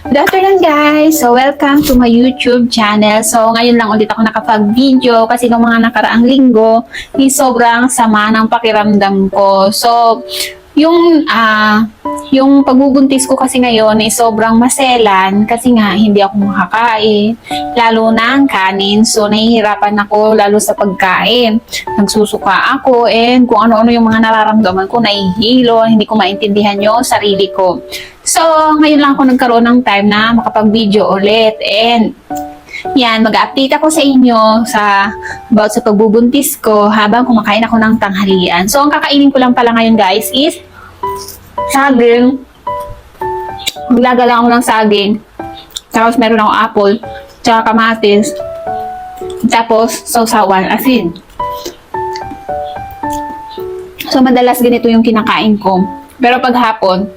Good afternoon guys! So welcome to my YouTube channel. So ngayon lang ulit ako nakapag-video kasi nung mga nakaraang linggo sobrang sama ng pakiramdam ko. So yung pagbubuntis ko kasi ngayon sobrang maselan kasi nga hindi ako makakain, lalo na ang kanin. So nahihirapan ako lalo sa pagkain. Nagsusuka ako and kung ano-ano yung mga nararamdaman ko, nahihilo, hindi ko maintindihan yung sarili ko. So ngayon lang ako nagkaroon ng time na makapag-video ulit and yan, mag-update ako sa inyo about sa pagbubuntis ko habang kumakain ako ng tanghalian. So, ang kakainin ko lang pala ngayon guys is saging. Maglagala ako ng saging. Tapos meron ako apple, tsaka kamatis. Tapos sausawan, asin. So, madalas ganito yung kinakain ko. Pero paghapon,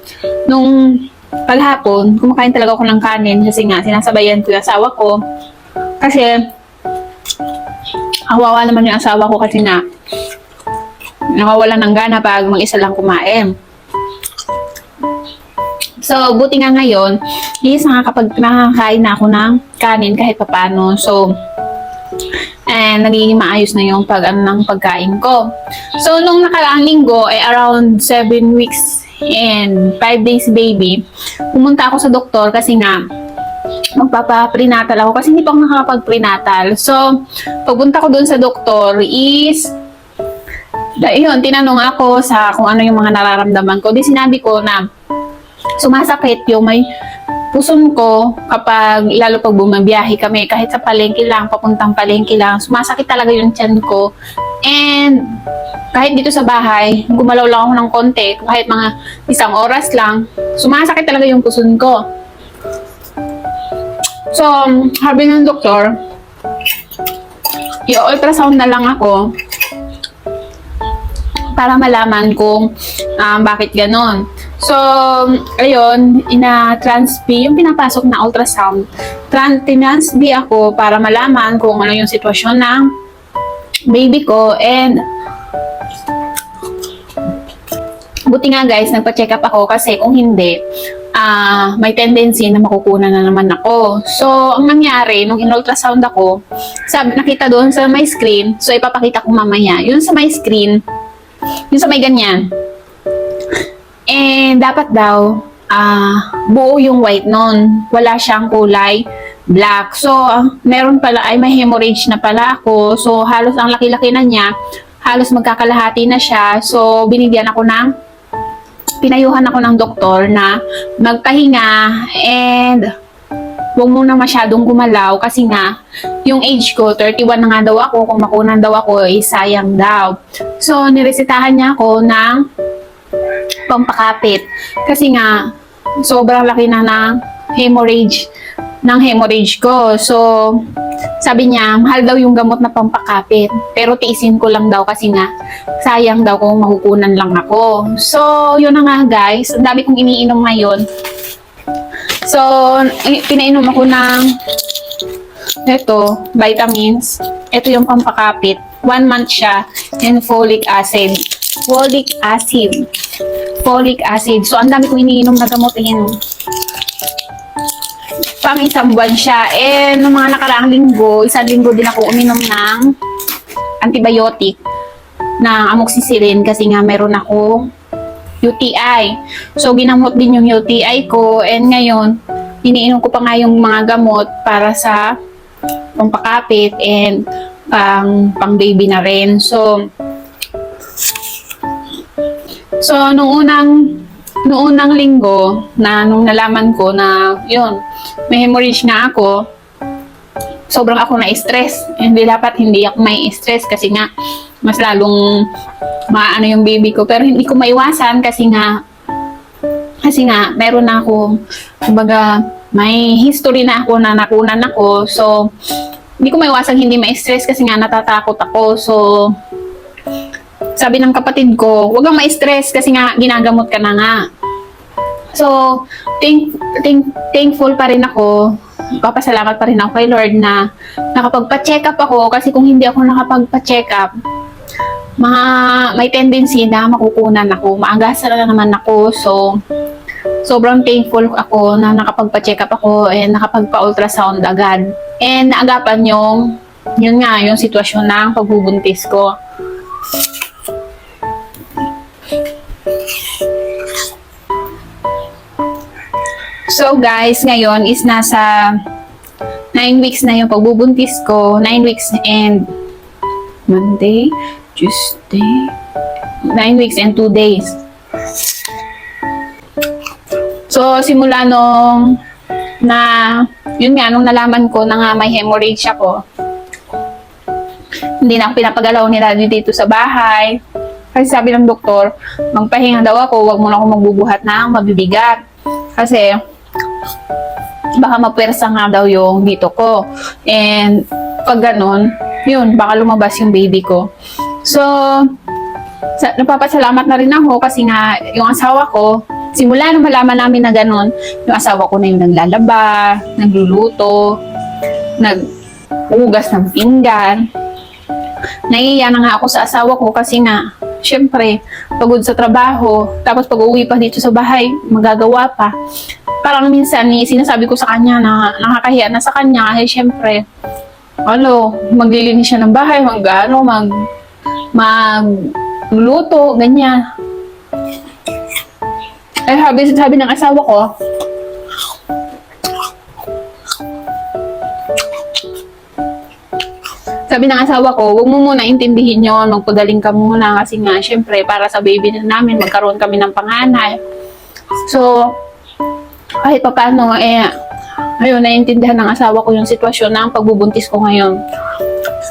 kumakain talaga ako ng kanin kasi nga sinasabayan ko yung asawa ko. Kasi, awawa naman yung asawa ko kasi na nawawalan ng gana pag mag-isa lang kumain. So, buti nga ngayon, nakakain na ako ng kanin kahit papano. So, nagiging maayos na yung ng pagkain ko. So, nung nakaraang linggo, around 7 weeks and 5 days baby, pumunta ako sa doktor kasi nga, magpapa-prenatal ako kasi hindi pa ako nakakapag-prenatal. So, pagpunta ko dun sa doktor is, yun, tinanong ako sa kung ano yung mga nararamdaman ko. Di sinabi ko na sumasakit yung may puson ko kapag, lalo pag bumabiyahe kami, kahit sa palengke lang, papuntang palengke lang, sumasakit talaga yung tiyan ko. And, kahit dito sa bahay, gumalaw lang ako ng konti, kahit mga 1 oras lang, sumasakit talaga yung puson ko. So, sabi ng doktor, i-ultrasound na lang ako para malaman kung bakit ganon. So, ayun, ina-transp, yung pinapasok na ultrasound, trans-B ako para malaman kung ano yung sitwasyon ng baby ko. And, buti nga guys, nagpa-check up ako kasi kung hindi, may tendency na makukunan na naman ako. So, ang nangyari, nung in-ultrasound ako, nakita doon sa my screen, so ipapakita ko mamaya, yun sa my screen, yun sa may ganyan. And dapat daw, buo yung white nun. Wala siyang kulay black. So, meron pala, may hemorrhage na pala ako. So, halos ang laki-laki na niya, halos magkakalahati na siya. So, pinayuhan ako ng doktor na magpahinga and huwag muna masyadong gumalaw kasi nga yung age ko, 31 na nga daw ako, kung makunan daw ako, sayang daw. So, niresetahan niya ako ng pampakapit kasi nga sobrang laki na ng hemorrhage ko. So, sabi niya, mahal daw yung gamot na pampakapit. Pero tiisin ko lang daw kasi nga, sayang daw kung makukunan lang ako. So, yun na nga guys. Ang dami kong iniinom ngayon. So, pinainom ako ng vitamins. Ito yung pampakapit. 1 month siya. And folic acid. So, ang dami kong iniinom na gamot. Pang 1 buwan siya. Nung mga nakaraang linggo, 1 linggo din ako uminom ng antibiotic ng amoxicillin kasi nga meron ako UTI. So, ginamot din yung UTI ko and ngayon, iniinom ko pa nga yung mga gamot para sa pampakapit and pang baby na rin. So, nung unang linggo nung nalaman ko na yun, may hemorrhage na ako, sobrang ako na-stress. Hindi ako may stress kasi nga mas lalong maano yung baby ko. Pero hindi ko maiwasan kasi nga meron na ako, kumbaga may history na ako na nakunan ako. So, hindi ko maiwasan hindi ma-stress kasi nga natatakot ako. So, sabi ng kapatid ko, huwag kang ma-stress kasi nga ginagamot ka na nga. So, thankful pa rin ako. Papasalamat pa rin ako kay Lord na nakapagpa-check up ako kasi kung hindi ako nakapagpa-check up, may tendency na makukunan ako. Maagasan na naman ako. So, sobrang thankful ako na nakapagpa-check up ako and nakapagpa-ultrasound agad. And naagapan yun nga, yung sitwasyon ng pagbubuntis ko. So guys, ngayon is nasa 9 weeks na yung pagbubuntis ko. 9 weeks and Monday, Tuesday, 9 weeks and 2 days. So, simula nung nung nalaman ko na nga may hemorrhage ako, hindi na ako pinapagalaw ni Daddy dito sa bahay. Kasi sabi ng doktor, magpahinga daw ako, wag mo na ako magbubuhat ng mabibigat. Kasi, baka mapwersa nga daw yung dito ko. And, pag ganun, yun, baka lumabas yung baby ko. So, napapasalamat na rin ako kasi nga, yung asawa ko, simula nung malaman namin na ganun, yung asawa ko na yung naglalaba, nagluluto, naghugas ng pinggan. Naiiya na nga ako sa asawa ko kasi nga, syempre, pagod sa trabaho, tapos pag uwi pa dito sa bahay, magagawa pa. Parang minsan, sinasabi ko sa kanya na nakakahiya na sa kanya kasi syempre, maglilinis siya ng bahay, magluluto, ganyan. Eh, sabi ng asawa ko, huwag mo muna intindihin yun, magpagaling ka muna kasi nga, syempre, para sa baby na namin, magkaroon kami ng panganay. So, kahit pa paano, ayun, naiintindihan ng asawa ko yung sitwasyon ng pagbubuntis ko ngayon.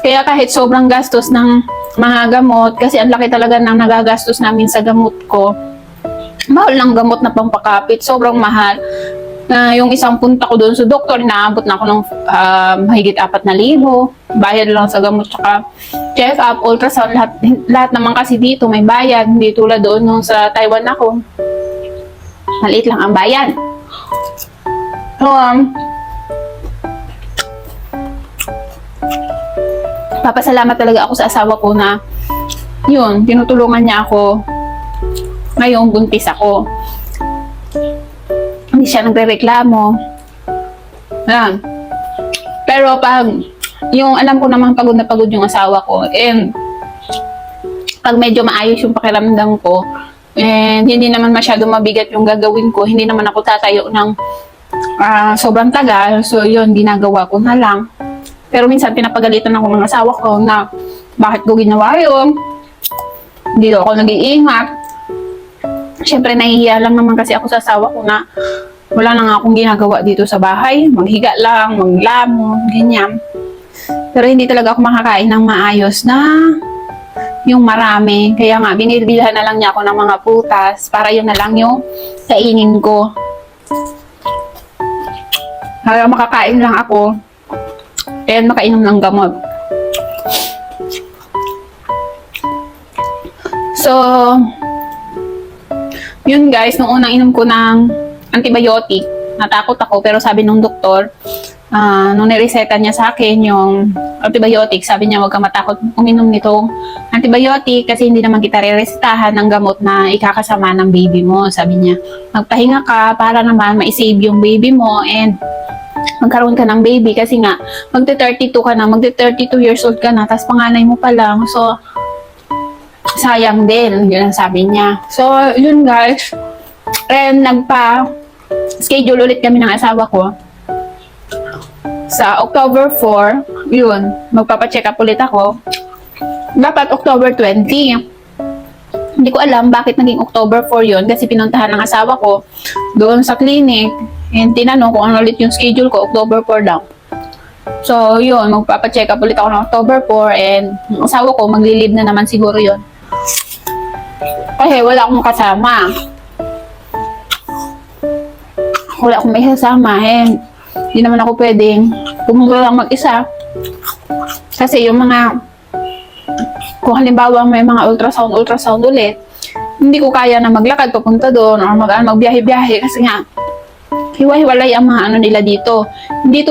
Kaya kahit sobrang gastos ng mga gamot, kasi ang laki talaga ng nagagastos namin sa gamot ko, mahal ng gamot na pampakapit, sobrang mahal. Yung isang punta ko doon sa doktor, inaabot na ako ng mahigit 4,000. Bayad lang sa gamot, tsaka check up, ultrasound, lahat naman kasi dito may bayad. Hindi tulad doon nung sa Taiwan ako. Maliit lang ang bayad. So, papasalamat talaga ako sa asawa ko na yun, tinutulungan niya ako ngayong buntis ako. Hindi siya nagre-reklamo. Yan. Pero pag, yung alam ko naman pagod na pagod yung asawa ko, and pag medyo maayos yung pakiramdam ko, and hindi naman masyado mabigat yung gagawin ko, hindi naman ako tatayo ng sobrang tagal, so yun, ginagawa ko na lang. Pero minsan pinapagalitan ako ng asawa ko na bakit ko ginawa yun, hindi ako nag-iingat. Siyempre, nahihiya lang naman kasi ako sa asawa ko na wala na nga akong ginagawa dito sa bahay. Maghiga lang, maglamon, ganyan. Pero hindi talaga ako makakain ng maayos na yung marami. Kaya nga, binibilhan na lang niya ako ng mga prutas para yun na lang yung kainin ko. Kaya makakain lang ako and makainom ng gamot. So, yun guys, nung unang inom ko ng antibiotic, natakot ako, pero sabi nung doktor, nung nireseta niya sa akin yung antibiotic, sabi niya, huwag ka matakot uminom nitong antibiotic kasi hindi naman kita re-resetahan ng gamot na ikakasama ng baby mo. Sabi niya, magpahinga ka para naman ma-save yung baby mo and magkaroon ka ng baby kasi nga, magte-32 ka na, magte-32 years old ka na, tapos panganay mo pa lang. So, sayang din, yun ang sabi niya. So, yun guys. And nagpa-schedule ulit kami ng asawa ko. Sa October 4, yun, magpapa-check up ulit ako. Dapat October 20. Hindi ko alam bakit naging October 4 yun kasi pinuntahan ng asawa ko doon sa clinic. And tinanong kung ano ulit yung schedule ko, October 4 daw. So, yun, magpapa-check up ulit ako ng October 4 and ang asawa ko, magli-leave na naman siguro yun. Kasi wala akong kasama. Wala akong may kasama and hindi naman ako pwedeng pumunta lang mag-isa. Kasi yung mga, kung halimbawa may mga ultrasound ulit, hindi ko kaya na maglakad papunta doon or magbiyahe-biyahe kasi nga hiwa-hiwalay ang mga ano nila dito. Hindi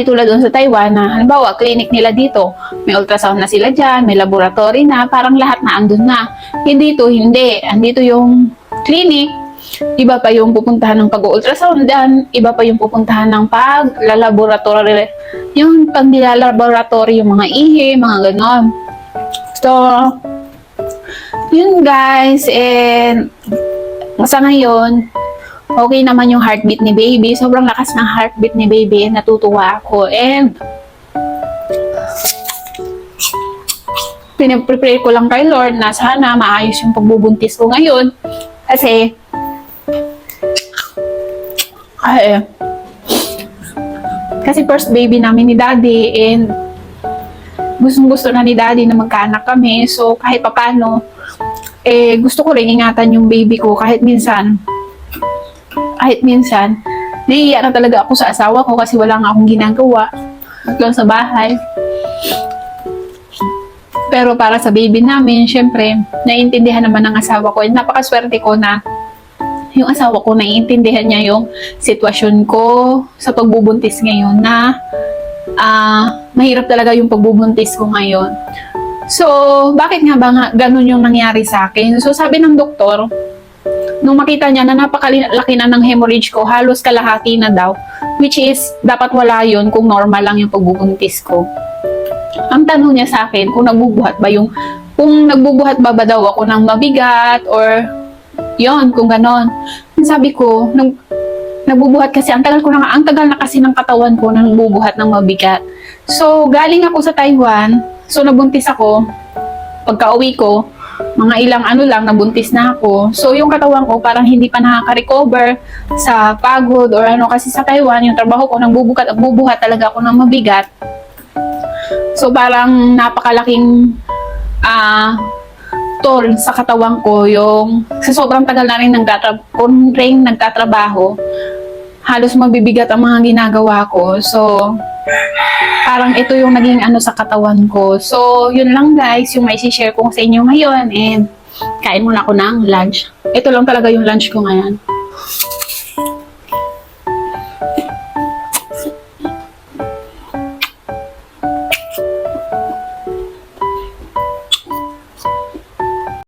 tulad doon sa Taiwan na halimbawa clinic nila dito, may ultrasound na sila dyan, may laboratory na, parang lahat na andun na. Dito hindi. Andito yung clinic, iba pa yung pupuntahan ng pag-ultrasoundan, iba pa yung pupuntahan ng pag-laboratory, yung pag-laboratory, yung mga ihi, mga ganon. So, yun guys, and sa ngayon, okay naman yung heartbeat ni baby. Sobrang lakas ng heartbeat ni baby, and natutuwa ako. And pinaprepare ko lang kay Lord na sana maayos yung pagbubuntis ko ngayon. Kasi first baby namin ni Daddy, and gustong-gusto na ni Daddy na magkaanak kami. So kahit papano, gusto ko rin ingatan yung baby ko kahit minsan, naiiyak na talaga ako sa asawa ko kasi wala nga akong ginagawa lang sa bahay. Pero para sa baby namin, syempre, naiintindihan naman ng asawa ko. And napakaswerte ko na yung asawa ko, naiintindihan niya yung sitwasyon ko sa pagbubuntis ngayon na mahirap talaga yung pagbubuntis ko ngayon. So, bakit nga ba ganun yung nangyari sa akin? So, sabi ng doktor, nung makita niya na napakalaki na ng hemorrhage ko, halos kalahati na daw, which is, dapat wala yun kung normal lang yung pagbubuntis ko. Ang tanong niya sa akin, kung nagbubuhat ba daw ako ng mabigat, or yon kung ganon. Sabi ko, nagbubuhat kasi, ang tagal na kasi ng katawan ko na nagbubuhat ng mabigat. So, galing ako sa Taiwan, so nabuntis ako, pagka-uwi ko, mga ilang nabuntis na ako. So, yung katawan ko parang hindi pa nakaka-recover sa pagod or kasi sa Taiwan, yung trabaho ko, nagbubuhat talaga ako ng mabigat. So, parang napakalaking toll sa katawan ko, yung sa sobrang tagal na rin nagtatrabaho, halos mabibigat ang mga ginagawa ko. So, parang ito yung naging sa katawan ko. So, yun lang guys, yung may share ko sa inyo ngayon, and kain muna ako ng lunch. Ito lang talaga yung lunch ko ngayon.